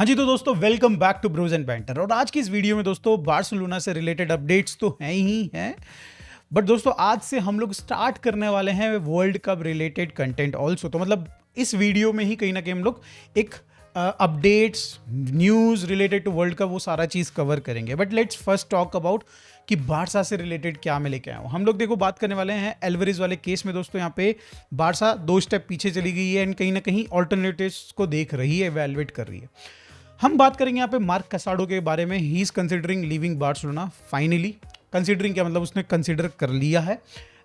हाँ जी, तो दोस्तों welcome back to Bros and Banter. और आज की इस वीडियो में दोस्तों बार्सिलोना से रिलेटेड अपडेट्स तो हैं ही हैं, बट दोस्तों आज से हम लोग स्टार्ट करने वाले हैं world cup related content also. तो मतलब इस वीडियो में ही कहीं ना कहीं हम लोग एक updates news related to World Cup वो सारा चीज़ कवर करेंगे। But let's first talk about कि बारसा से रिलेटेड क्या मैं लेके आया हूँ। हम लोग देखो बात करने वाले हैं एल्वरेज वाले केस में। दोस्तों यहाँ पे बारसा 2 स्टेप पीछे चली गई है एंड कहीं ना कहीं ऑल्टरनेटिव्स को देख रही है, इवैल्यूएट कर रही है। हम बात करेंगे यहाँ पे मार्क कसाडो के बारे में। He is considering leaving Barcelona finally. Considering क्या मतलब, उसने कंसिडर कर लिया है।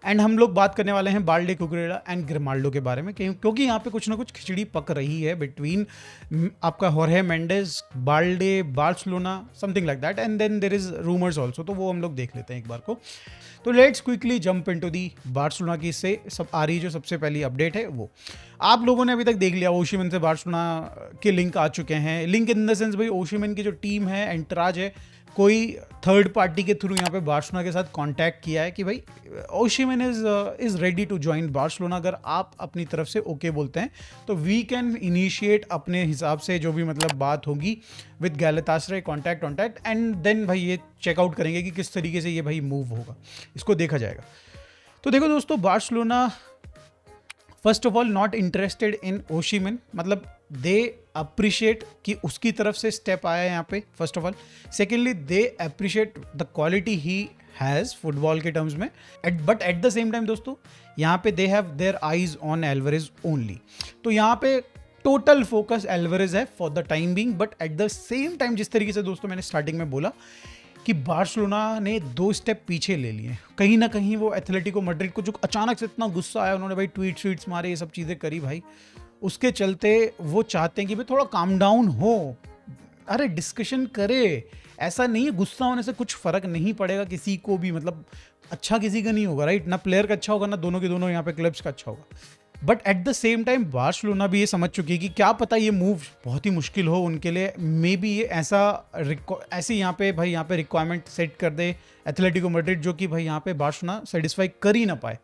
एंड हम लोग बात करने वाले हैं बाल्डे कुकरेला एंड ग्रिमाल्डो के बारे में, क्योंकि यहाँ पे कुछ ना कुछ खिचड़ी पक रही है बिटवीन आपका होर्हे Mendes, Balde, Barcelona, something like that. And then there is rumours also, तो वो हम लोग देख लेते हैं एक बार को। तो let's quickly jump into the Barcelona की से सब आ रही जो सबसे पहली अपडेट है वो आप लोगों ने अभी तक देख लिया। ओशिमन से बार्सिलोना के लिंक आ चुके हैं। लिंक इन द सेंस भाई ओशिमन की जो टीम है, एंटराज है, कोई थर्ड पार्टी के थ्रू यहाँ पे बार्सिलोना के साथ कांटेक्ट किया है कि भाई Osimhen is ready to join Barcelona. अगर आप अपनी तरफ से ओके बोलते हैं तो वी कैन इनिशिएट अपने हिसाब से जो भी मतलब बात होगी विद गैलातासराय कॉन्टैक्ट एंड देन भाई ये चेकआउट करेंगे कि किस तरीके से ये भाई मूव होगा, इसको देखा जाएगा। तो देखो दोस्तों, Barcelona first of all not interested in Osimhen, मतलब दे अप्रिशिएट कि उसकी तरफ से स्टेप आया है यहाँ पे first of all. Secondly they appreciate the quality he has football के टर्म्स में, but at the same time दोस्तों यहाँ पे they have their eyes on Alvarez only. तो यहाँ पे टोटल फोकस एल्वारेज है for the time being. But at the same time जिस तरीके से दोस्तों मैंने स्टार्टिंग में बोला कि बार्सिलोना ने 2 स्टेप पीछे ले लिए, कहीं ना कहीं वो एथलेटिको मैड्रिड को जो अचानक से इतना गुस्सा आया, उन्होंने भाई ट्वीट्स मारे, ये सब चीज़ें करी भाई, उसके चलते वो चाहते हैं कि भाई थोड़ा काम डाउन हो, अरे डिस्कशन करे। ऐसा नहीं है, गुस्सा होने से कुछ फर्क नहीं पड़ेगा किसी को भी, मतलब अच्छा किसी का नहीं होगा, राइट? ना प्लेयर का अच्छा होगा, ना दोनों के दोनों यहाँ पे क्लब्स का अच्छा होगा। But at the same time Barcelona भी ये समझ चुकी है कि क्या पता ये मूव बहुत ही मुश्किल हो उनके लिए। मे बी ये ऐसी यहाँ पे रिक्वायरमेंट सेट कर दे एथलेटिको मैड्रिड, जो कि भाई यहाँ पे बार्सिलोना सेटिस्फाई कर ही ना पाए।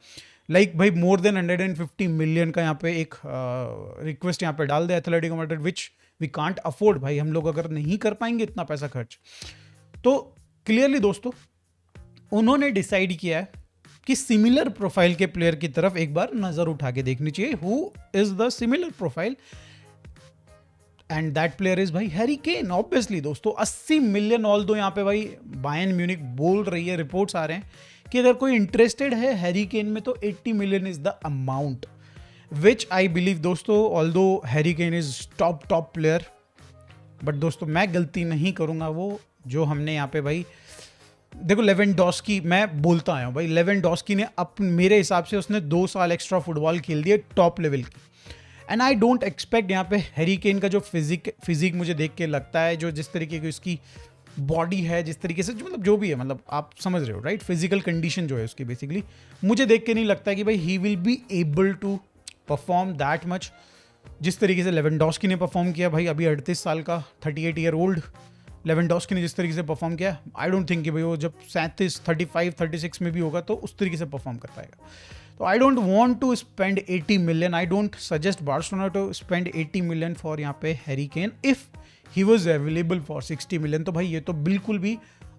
लाइक भाई मोर देन 150 मिलियन का यहाँ पे एक रिक्वेस्ट यहाँ पे डाल दे Atletico Madrid, which we can't afford. भाई हम लोग अगर नहीं कर पाएंगे इतना पैसा खर्च। तो क्लियरली दोस्तों उन्होंने डिसाइड किया है कि सिमिलर प्रोफाइल के प्लेयर की तरफ एक बार नजर उठा के देखनी चाहिए। Who is the similar profile? And that player is भाई हैरी केन। ऑब्वियसली दोस्तों 80 मिलियन, ऑल दो यहाँ पे भाई बायर्न म्यूनिख बोल रही है, रिपोर्ट्स आ रहे हैं कि अगर कोई इंटरेस्टेड है हैरी केन में तो 80 million is the amount, which I believe दोस्तों, ऑल दो Harry Kane is top player. But दोस्तों मैं गलती नहीं करूंगा वो जो हमने यहाँ पे भाई देखो लेवेंडोस्की, मैं बोलता आया हूँ भाई, लेवेंडोस्की ने मेरे हिसाब से उसने 2 साल एक्स्ट्रा फुटबॉल खेल दिए टॉप लेवल की। एंड आई डोंट एक्सपेक्ट यहाँ पे हैरी केन का जो फिजिक मुझे देख के लगता है, जो जिस तरीके की उसकी बॉडी है, जिस तरीके से जो मतलब जो भी है, मतलब आप समझ रहे हो राइट, फिजिकल कंडीशन जो है उसकी, बेसिकली मुझे देख के नहीं लगता है कि भाई ही will be able to perform that much जिस तरीके से लेवेंडोस्की ने परफॉर्म किया। भाई अभी 38 साल का 38 ईयर ओल्ड लेवेंडोस्की ने जिस तरीके से परफॉर्म किया, आई डोंट थिंक कि भाई वो जब 35-36 में भी होगा तो उस तरीके से परफॉर्म कर पाएगा। तो I don't want to spend 80 million, I don't suggest Barcelona to spend 80 million for यहाँ पे Harry Kane if he was available for 60 million. तो भाई ये तो बिल्कुल भी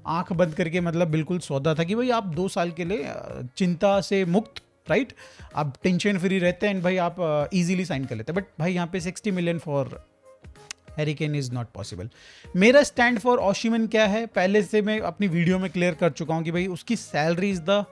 आंख बंद करके मतलब बिल्कुल सौदा था कि भाई आप 2 साल के लिए चिंता से मुक्त, राइट, आप टेंशन फ्री रहते हैं, भाई आप इजीली साइन कर लेते हैं। बट भाई यहाँ पे 60 million for Harry Kane is not possible. मेरा स्टैंड फॉर ओशिमन क्या है, पहले से मैं अपनी वीडियो में क्लियर कर चुका हूँ कि भाई उसकी salary is the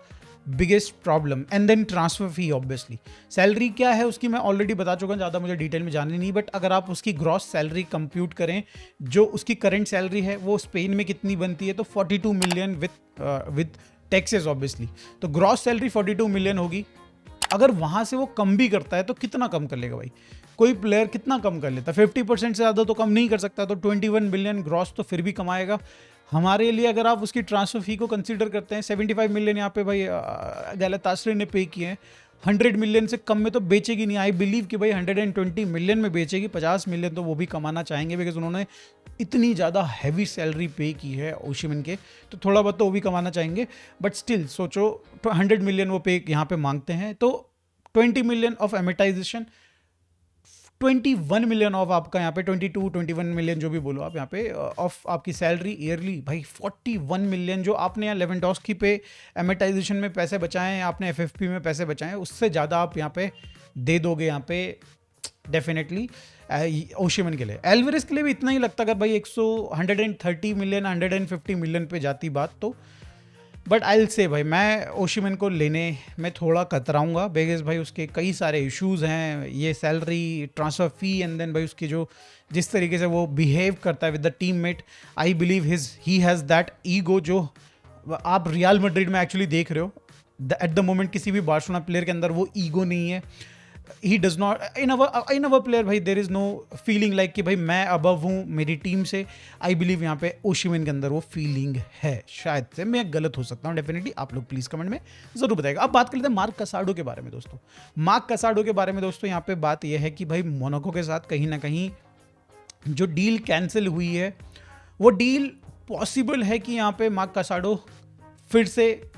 biggest problem and then transfer fee. Obviously salary क्या है उसकी मैं ऑलरेडी बता चुका हूँ, ज़्यादा मुझे डिटेल में जाननी नहीं। बट अगर आप उसकी ग्रॉस सैलरी कंप्यूट करें, जो उसकी करंट सैलरी है वो स्पेन में कितनी बनती है, तो 42 मिलियन विद टैक्सेस ऑब्वियसली। तो ग्रॉस सैलरी 42 मिलियन होगी। अगर वहाँ से वो कम भी करता है तो कितना कम कर लेगा भाई, कोई प्लेयर कितना कम कर लेता है? 50% से ज़्यादा तो कम नहीं कर सकता, तो 21 बिलियन ग्रॉस तो फिर भी कमाएगा। हमारे लिए अगर आप उसकी ट्रांसफर फी को कंसीडर करते हैं, 75 मिलियन यहाँ पे भाई गैलातासराय ने पे किए हैं, 100 मिलियन से कम में तो बेचेगी नहीं। आई बिलीव कि भाई 120 मिलियन में बेचेगी, 50 मिलियन तो वो भी कमाना चाहेंगे, बिकॉज उन्होंने इतनी ज़्यादा हैवी सैलरी पे की है ओशिमन के, तो थोड़ा बहुत तो वो भी कमाना चाहेंगे। बट स्टिल सोचो 100 मिलियन वो पे यहाँ पे मांगते हैं, तो 20 मिलियन ऑफ एमिटाइजेशन, 21 मिलियन ऑफ आपका यहाँ पे 21 मिलियन जो भी बोलो आप यहाँ पे ऑफ आपकी सैलरी ईयरली। भाई 41 मिलियन जो आपने यहाँ लेवेंडोस्की पे एमिटाइजेशन में पैसे बचाए हैं, आपने एफएफपी में पैसे बचाए हैं, उससे ज़्यादा आप यहाँ पे दे दोगे यहाँ पे डेफिनेटली ओशिमन के लिए। एल्वेरेज के लिए भी इतना ही लगता अगर भाई 130 मिलियन 150 मिलियन पे जाती बात तो। बट आई विल से भाई मैं ओशिमन को लेने में थोड़ा कतराऊंगा बिकॉज भाई उसके कई सारे इश्यूज हैं, ये salary, transfer fee and then भाई उसकी जो जिस तरीके से वो बिहेव करता है with the teammate, I believe he has that ego जो आप रियल मैड्रिड में एक्चुअली देख रहे हो। एट द मोमेंट किसी भी बार्सिलोना प्लेयर के अंदर वो ईगो नहीं है। He does not in our player भाई there is no feeling like कि भाई मैं अबव हूँ मेरी टीम से। आई बिलीव यहाँ पे ओशिमन के अंदर वो फीलिंग है। शायद से मैं गलत हो सकता हूँ, डेफिनेटली आप लोग प्लीज़ कमेंट में ज़रूर बताएगा। अब बात कर लेते हैं मार्क कसाडो के बारे में दोस्तों। मार्क कसाडो के बारे में दोस्तों यहाँ पे बात यह है कि भाई मोनाको के साथ कहीं ना कहीं जो डील कैंसिल हुई है वो डील पॉसिबल है कि यहाँ पे मार्क कसाडो फिर से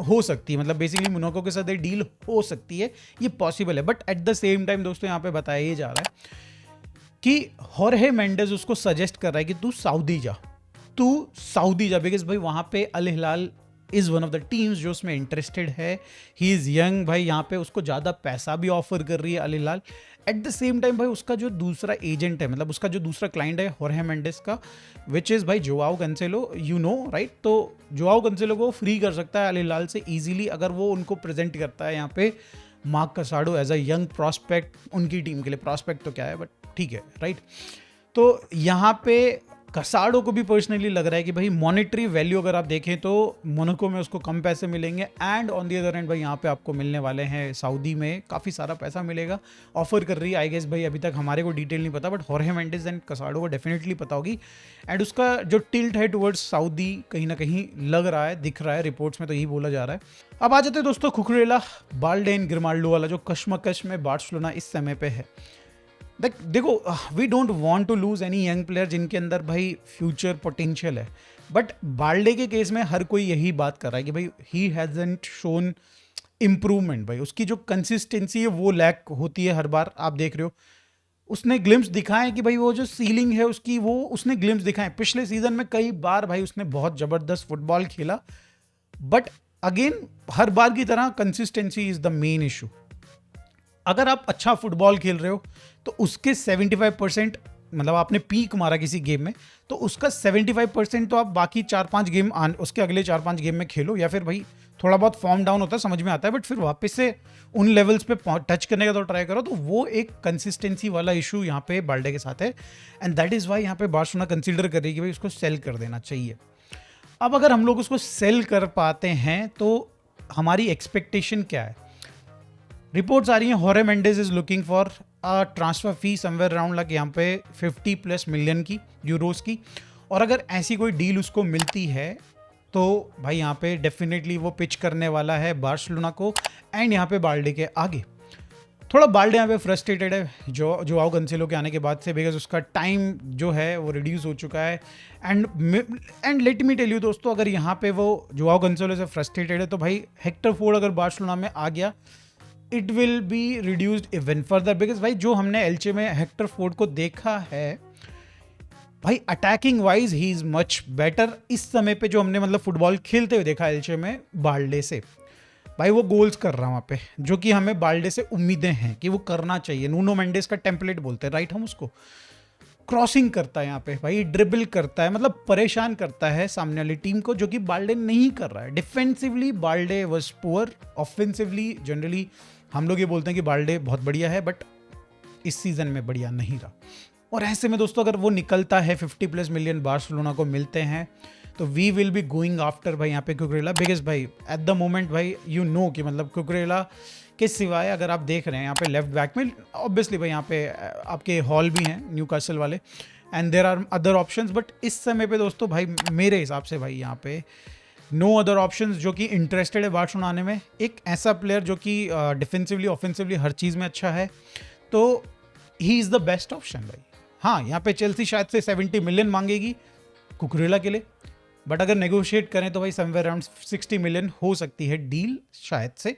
हो सकती है, मतलब बेसिकली मोनाको के साथ एक डील हो सकती है, ये पॉसिबल है। But at the same time दोस्तों यहाँ पे बताया ये जा रहा है कि होर्हे मेंडेज उसको सजेस्ट कर रहा है कि तू सऊदी जा बिकॉज भाई वहाँ पे Al Hilal is one of the teams जो उसमें इंटरेस्टेड है। ही इज़ यंग भाई, यहाँ पे उसको ज़्यादा पैसा भी ऑफर कर रही है अल हिलाल। एट द सेम टाइम भाई उसका जो दूसरा एजेंट है, मतलब उसका जो दूसरा क्लाइंट है होर्हे मेंडेस का, विच इज़ भाई Joao Cancelo, you know right. तो जोआओ कैंसेलो को फ्री कर सकता है अल हिलाल से ईजिली अगर वो उनको प्रेजेंट करता है यहाँ पे Marc Casado as a young prospect उनकी टीम के लिए। प्रॉस्पेक्ट तो क्या है बट ठीक है राइट। तो यहाँ पे कसाडो को भी पर्सनली लग रहा है कि भाई मॉनेटरी वैल्यू अगर आप देखें तो मोनाको में उसको कम पैसे मिलेंगे and on the other and भाई यहाँ पे आपको मिलने वाले हैं सऊदी में काफ़ी सारा पैसा मिलेगा। ऑफर कर रही है आई गेस भाई, अभी तक हमारे को डिटेल नहीं पता बट होर्हे मेंडेस एंड कसाडो को डेफिनेटली पता होगी। एंड उसका जो टिल्ट है टुवर्ड्स सऊदी कहीं ना कहीं लग रहा है, दिख रहा है, रिपोर्ट्स में तो यही बोला जा रहा है। अब आ जाते हैं दोस्तों कुकुरेला बाल्डेन ग्रिमाल्डो वाला जो कश्मकश में बार्सिलोना इस समय पे है। देखो we don't want to lose any young player जिनके अंदर भाई फ्यूचर पोटेंशियल है, बट बाल्डे के केस में हर कोई यही बात कर रहा है कि भाई ही हैजंट शोन इम्प्रूवमेंट। भाई उसकी जो कंसिस्टेंसी है वो लैक होती है हर बार, आप देख रहे हो। उसने ग्लिम्स दिखाए कि भाई वो जो सीलिंग है उसकी वो उसने ग्लिम्स दिखाए। पिछले सीजन में कई बार भाई उसने बहुत ज़बरदस्त फुटबॉल खेला, बट अगेन हर बार की तरह consistency is the main issue. अगर आप अच्छा फुटबॉल खेल रहे हो तो उसके 75%, मतलब आपने पीक मारा किसी गेम में तो उसका 75% तो आप बाकी 4-5 गेम उसके अगले 4-5 गेम में खेलो, या फिर भाई थोड़ा बहुत फॉर्म डाउन होता है समझ में आता है, बट फिर वापस से उन लेवल्स पे टच करने का तो ट्राई करो। तो वो एक कंसिस्टेंसी वाला इशू यहाँ पे बाल्डे के साथ है एंड दैट इज़ वाई यहाँ पे बार्सिलोना कंसीडर कर रही है कि भाई उसको सेल कर देना चाहिए। अब अगर हम लोग उसको सेल कर पाते हैं तो हमारी एक्सपेक्टेशन क्या है? रिपोर्ट्स आ रही हैं होर्हे Mendes is looking for a transfer fee somewhere around like यहाँ पे 50+ मिलियन की यूरोस की, और अगर ऐसी कोई डील उसको मिलती है तो भाई यहाँ पे डेफिनेटली वो पिच करने वाला है बार्सिलोना को एंड यहाँ पे बाल्डे के आगे। थोड़ा बाल्डे यहाँ पे फ्रस्ट्रेटेड है जोआओ कैंसेलो के आने के बाद से, बिकॉज उसका टाइम जो है वो रिड्यूस हो चुका है। And let me tell you दोस्तों, अगर यहाँ पे वो जोआओ कैंसेलो से फ्रस्ट्रेटेड है तो भाई हेक्टर फोर्ड अगर बार्सिलोना में आ गया it will be reduced even further, because भाई जो हमने एल्चे में हेक्टर फोर्ड को देखा है भाई attacking wise he is much better इस समय पे जो हमने मतलब फुटबॉल खेलते हुए देखा एल्चे में बाल्डे से। भाई वो गोल्स कर रहा है वहाँ पे, जो कि हमें बाल्डे से उम्मीदें हैं कि वो करना चाहिए। नूनो मेंडेस का टेम्पलेट बोलते हैं राइट हम उसको। क्रॉसिंग करता है यहाँ पे भाई, ड्रिबल करता है, मतलब परेशान करता है सामने वाली टीम को, जो कि बाल्डे नहीं कर रहा है। Defensively Balde was poor, offensively generally हम लोग ये बोलते हैं कि बाल्डे बहुत बढ़िया है, बट इस सीजन में बढ़िया नहीं रहा। और ऐसे में दोस्तों अगर वो निकलता है 50+ मिलियन बार्सिलोना को मिलते हैं तो we will be going after भाई यहाँ पे कुकुरेला, बिकॉज भाई एट द मोमेंट भाई यू नो कि मतलब कुकुरेला के सिवाय अगर आप देख रहे हैं यहाँ पे लेफ्ट बैक में ऑब्वियसली भाई यहाँ पे आपके हॉल भी हैं न्यूकासल वाले and there are other options, but इस समय पे दोस्तों भाई मेरे हिसाब से भाई यहाँ पे नो अदर ऑप्शंस जो कि इंटरेस्टेड है बार्सिलोना आने में। एक ऐसा प्लेयर जो कि डिफेंसिवली ऑफेंसिवली हर चीज़ में अच्छा है, तो he is the best option भाई। हाँ यहाँ पे चेल्सी शायद से 70 मिलियन मांगेगी कुकुरेला के लिए, बट अगर नेगोशिएट करें तो भाई समवेयर अराउंड 60 मिलियन हो सकती है डील शायद से।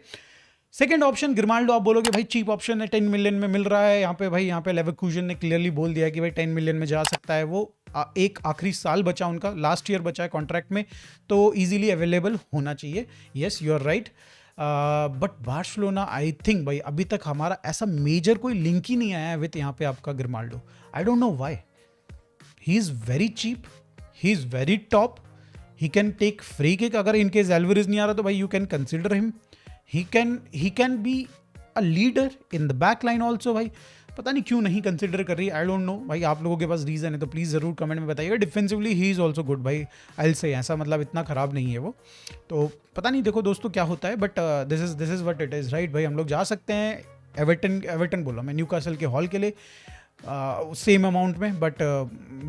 सेकंड ऑप्शन ग्रिमाल्डो, आप बोलोगे भाई चीप ऑप्शन है, 10 मिलियन में मिल रहा है यहाँ पे। भाई यहाँ पे लेवरकुसेन ने क्लियरली बोल दिया कि भाई 10 मिलियन में जा सकता है वो। एक आखिरी साल बचा उनका, लास्ट ईयर बचा है कॉन्ट्रैक्ट में, तो इजीली अवेलेबल होना चाहिए। Yes, you are right. But Barcelona, I think भाई अभी तक हमारा ऐसा मेजर कोई लिंक ही नहीं आया है विथ यहाँ पे आपका Grimaldo. I don't know why. He is very cheap, he is very top, he can take free kick. अगर इनकेस एल्वारेज नहीं आ रहा तो भाई you can consider him. he can be a leader in the back line also। भाई पता नहीं क्यों नहीं कंसिडर कर रही, आई डोंट नो भाई। आप लोगों के पास रीज़न है तो प्लीज़ ज़रूर कमेंट में बताइएगा। Defensively he is also good भाई, आई विल से, ऐसा मतलब इतना ख़राब नहीं है वो। तो पता नहीं, देखो दोस्तों क्या होता है, but this is what it is, right भाई। हम लोग जा सकते हैं एवर्टन बोला मैं, न्यूकासल के हॉल के लिए सेम अमाउंट में, बट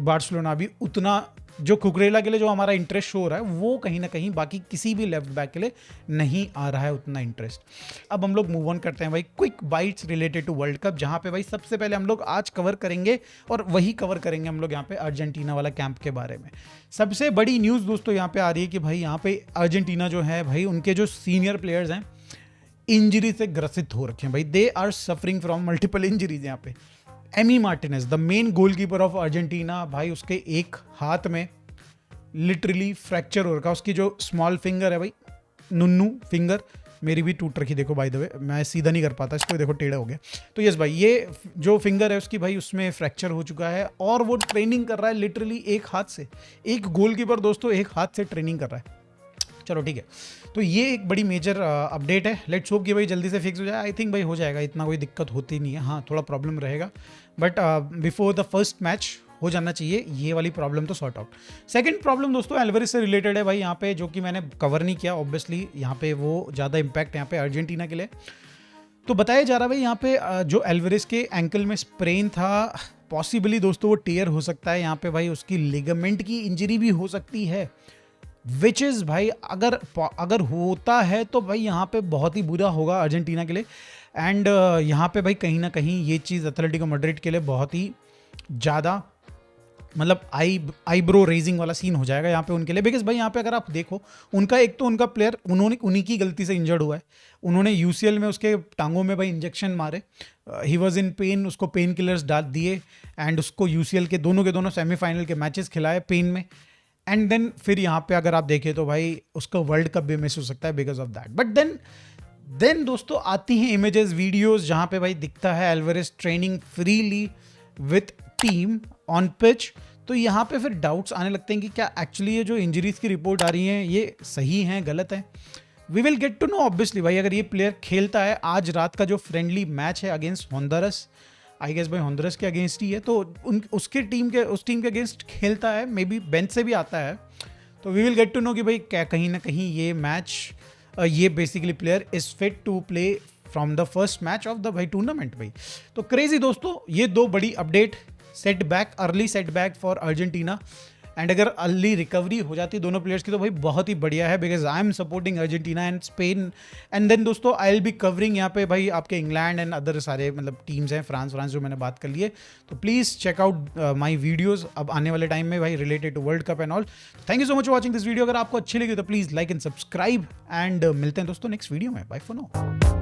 बार्सिलोना भी उतना जो कुकरेला के लिए जो हमारा इंटरेस्ट शो हो रहा है वो कहीं ना कहीं बाकी किसी भी लेफ्ट बैक के लिए नहीं आ रहा है उतना इंटरेस्ट। अब हम लोग मूव ऑन करते हैं भाई quick bites related to World Cup, जहाँ पे भाई सबसे पहले हम लोग आज कवर करेंगे और वही कवर करेंगे हम लोग यहाँ पे अर्जेंटीना वाला कैंप के बारे में। सबसे बड़ी न्यूज़ दोस्तों यहाँ पे आ रही है कि भाई यहाँ पे अर्जेंटीना जो है भाई, उनके जो सीनियर प्लेयर्स हैं इंजरी से ग्रसित हो रखे हैं भाई। They are suffering from multiple injuries यहाँ पे। Emi Martinez, the main goalkeeper of Argentina, भाई उसके एक हाथ में लिटरली फ्रैक्चर हो रखा। उसकी जो स्मॉल फिंगर है भाई, नुन्नू फिंगर, मेरी भी टूट रखी, देखो बाय द वे, मैं सीधा नहीं कर पाता इसको, देखो टेढ़ा हो गया। तो यस भाई, ये जो फिंगर है उसकी भाई उसमें फ्रैक्चर हो चुका है और वो ट्रेनिंग कर रहा है लिटरली एक हाथ से। एक गोलकीपर दोस्तों एक हाथ से ट्रेनिंग कर रहा है। चलो ठीक है, तो ये एक बड़ी मेजर अपडेट है। लेट्स होप कि भाई जल्दी से फिक्स हो जाए। आई थिंक भाई हो जाएगा, इतना कोई दिक्कत होती नहीं है। हाँ थोड़ा प्रॉब्लम रहेगा, but before the first match हो जाना चाहिए ये वाली प्रॉब्लम तो सॉर्ट आउट। सेकंड प्रॉब्लम दोस्तों एल्वारेज से रिलेटेड है भाई, यहाँ पे जो कि मैंने कवर नहीं किया ऑब्वियसली, यहाँ पे वो ज़्यादा इम्पैक्ट यहाँ पे अर्जेंटीना के लिए। तो बताया जा रहा है भाई यहाँ पे जो एल्वारेज के एंकल में स्प्रेन था, पॉसिबली दोस्तों वो टेयर हो सकता है। यहाँ पे भाई उसकी लिगामेंट की इंजरी भी हो सकती है, विच इज़ भाई अगर होता है तो भाई यहाँ पे बहुत ही बुरा होगा अर्जेंटीना के लिए। एंड यहाँ पे भाई कहीं ना कहीं ये चीज़ एथलेटिको मैड्रिड के लिए बहुत ही ज़्यादा मतलब आईब्रो रेजिंग वाला सीन हो जाएगा यहाँ पे उनके लिए। बिकॉज भाई यहाँ पे अगर आप देखो, उनका एक तो उनका प्लेयर उन्हीं की गलती से इंजर्ड हुआ है। उन्होंने यूसीएल में उसके टांगों में भाई इंजेक्शन मारे, ही वॉज इन पेन, उसको पेन किलर्स डाल दिए एंड उसको यूसीएल के दोनों सेमीफाइनल के मैचेस खिलाए पेन में। एंड देन फिर यहाँ पे अगर आप देखें तो भाई उसका वर्ल्ड कप भी मिस हो सकता है because of that. But then दोस्तों आती हैं इमेजेस वीडियोस जहाँ पे भाई दिखता है Alvarez training freely with team on pitch. तो यहाँ पे फिर डाउट्स आने लगते हैं कि क्या एक्चुअली ये जो इंजरीज की रिपोर्ट आ रही हैं ये सही हैं गलत है। We will get to know obviously भाई, अगर ये प्लेयर खेलता है। आज रात का जो फ्रेंडली मैच है अगेंस्ट होंडुरास, आई गेस भाई होंडुरास के अगेंस्ट ही है, तो उस टीम के अगेंस्ट खेलता है, मे बी बेंच से भी आता है। तो we will get to know कि भाई क्या कहीं ना कहीं ये मैच ये basically player is fit to play from the first match of the भाई टूर्नामेंट भाई। तो क्रेजी दोस्तों, ये दो बड़ी update, early setback for Argentina. And अगर अर्ली रिकवरी हो जाती है दोनों प्लेयर्स की तो भाई बहुत ही बढ़िया है, because I am supporting Argentina and Spain. And then दोस्तों आई विल बी कवरिंग यहाँ पे भाई आपके इंग्लैंड एंड अदर सारे मतलब टीम्स हैं, फ्रांस जो मैंने बात कर ली है। तो please check out my videos अब आने वाले टाइम में भाई related to World Cup and all. Thank you so much for watching this video. अगर आपको अच्छी लगी तो प्लीज़ लाइक एंड सब्सक्राइब एंड मिलते हैं दोस्तों नेक्स्ट वीडियो में। Bye for now.